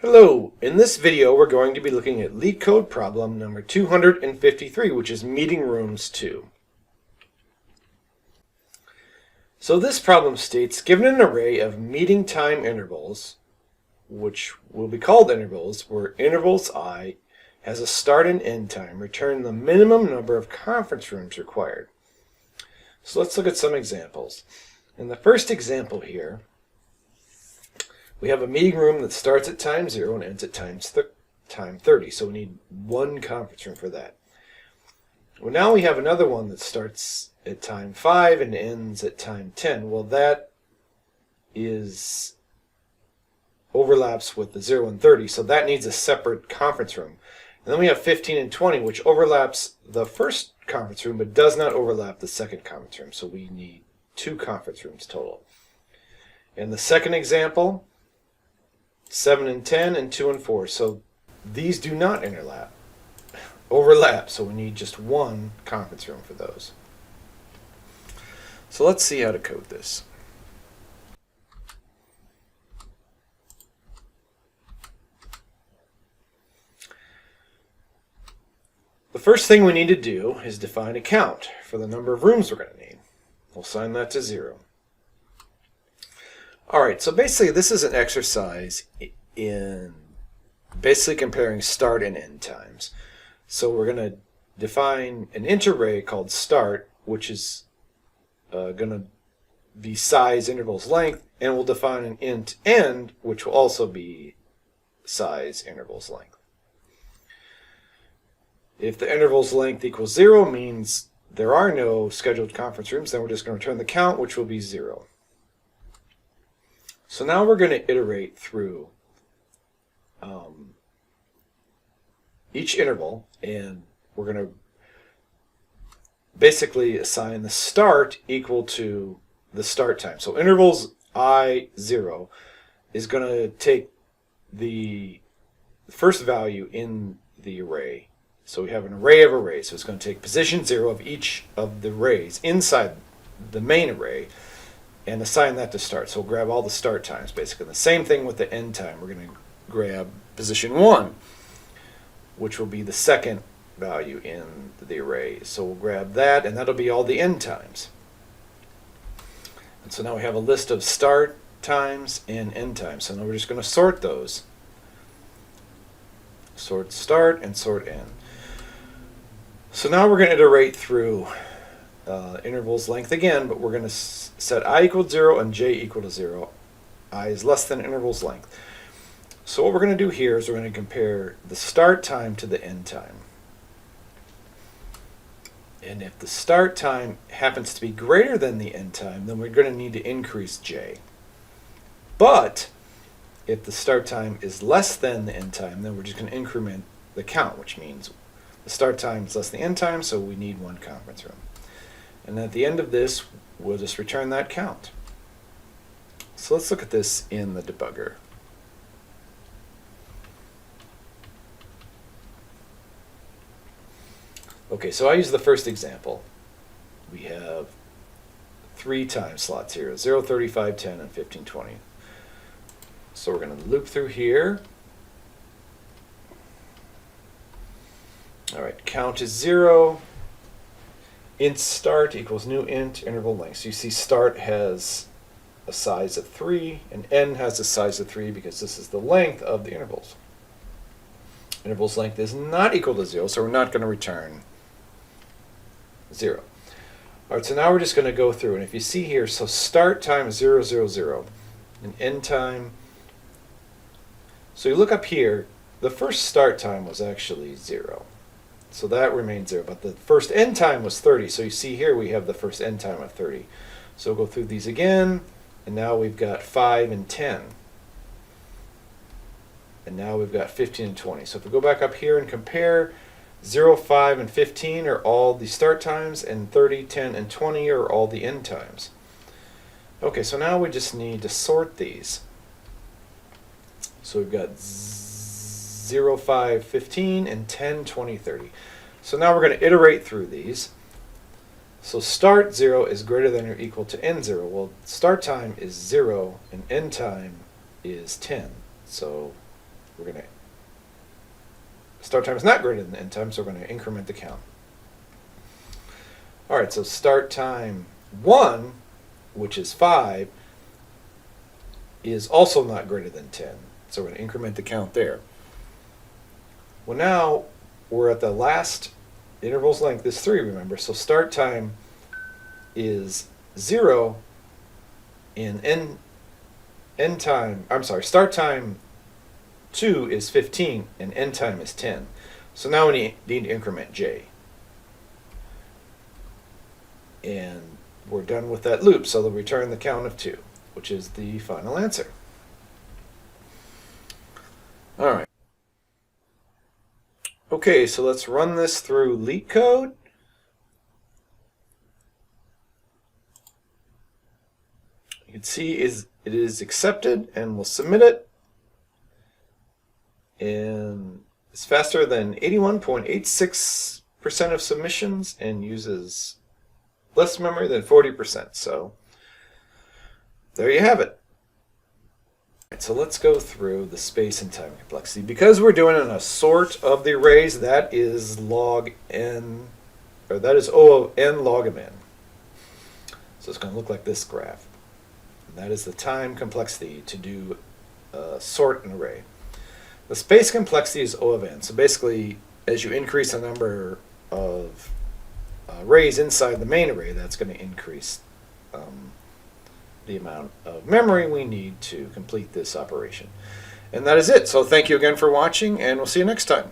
Hello, in this video we're going to be looking at LeetCode problem number 253, which is meeting rooms 2. So this problem states, given an array of meeting time intervals, which will be called intervals, where intervals I has a start and end time, return the minimum number of conference rooms required. So let's look at some examples. In the first example here, we have a meeting room that starts at time 0 and ends at time 30, so we need one conference room for that. Well, now we have another one that starts at time 5 and ends at time 10. Well, that overlaps with the 0 and 30, so that needs a separate conference room. And then we have 15 and 20, which overlaps the first conference room, but does not overlap the second conference room, so we need two conference rooms total. In the second example, 7 and 10 and 2 and 4. So these do not overlap, so we need just one conference room for those. So let's see how to code this. The first thing we need to do is define a count for the number of rooms we're going to need. We'll assign that to 0. Alright, so basically this is an exercise in basically comparing start and end times. So we're going to define an int array called start, which is going to be size intervals length, and we'll define an int end, which will also be size intervals length. If the intervals length equals 0 means there are no scheduled conference rooms, then we're just going to return the count, which will be 0. So now we're going to iterate through each interval, and we're going to basically assign the start equal to the start time. So intervals I0 is going to take the first value in the array. So we have an array of arrays, so it's going to take position 0 of each of the arrays inside the main array and assign that to start. So we'll grab all the start times, basically. The same thing with the end time. We're going to grab position 1, which will be the second value in the array. So we'll grab that, and that'll be all the end times. And so now we have a list of start times and end times. So now we're just going to sort those. Sort start and sort end. So now we're going to iterate through intervals length again, but we're going to set I equal to 0 and j equal to 0. I is less than intervals length. So what we're going to do here is we're going to compare the start time to the end time. And if the start time happens to be greater than the end time, then we're going to need to increase j. But if the start time is less than the end time, then we're just going to increment the count, which means the start time is less than the end time, so we need one conference room. And at the end of this, we'll just return that count. So let's look at this in the debugger. Okay, so I use the first example. We have 3 time slots here, 0, 35, 10, and 15, 20. So we're going to loop through here. All right, count is 0. Int start equals new int interval length. So you see start has a size of 3, and end has a size of 3 because this is the length of the intervals. Intervals length is not equal to 0, so we're not going to return 0. All right, so now we're just going to go through, and if you see here, so start time is 0, 0, 0, and end time. So you look up here, the first start time was actually 0. So that remains 0, but the first end time was 30. So you see here we have the first end time of 30. So we'll go through these again, and now we've got 5 and 10. And now we've got 15 and 20. So if we go back up here and compare, 0, 5, and 15 are all the start times, and 30, 10, and 20 are all the end times. Okay, so now we just need to sort these. So we've got 0, 5, 15, and 10, 20, 30. So now we're going to iterate through these. So start 0 is greater than or equal to end 0. Well, start time is 0, and end time is 10. So start time is not greater than end time, so we're going to increment the count. All right, so start time 1, which is 5, is also not greater than 10. So we're going to increment the count there. Well, now we're at the last interval's length is 3, remember. So start time is 0 and start time 2 is 15 and end time is 10. So now we need to increment j. And we're done with that loop, so they'll return the count of 2, which is the final answer. All right. Okay, so let's run this through LeetCode. You can see it is accepted, and we'll submit it. And it's faster than 81.86% of submissions and uses less memory than 40%. So there you have it. So let's go through the space and time complexity. Because we're doing a sort of the arrays, that is log n, or that is O of n log of n. So it's going to look like this graph. And that is the time complexity to do sort an array. The space complexity is O of n. So basically, as you increase the number of arrays inside the main array, that's going to increase the amount of memory we need to complete this operation. And that is it. So thank you again for watching, and we'll see you next time.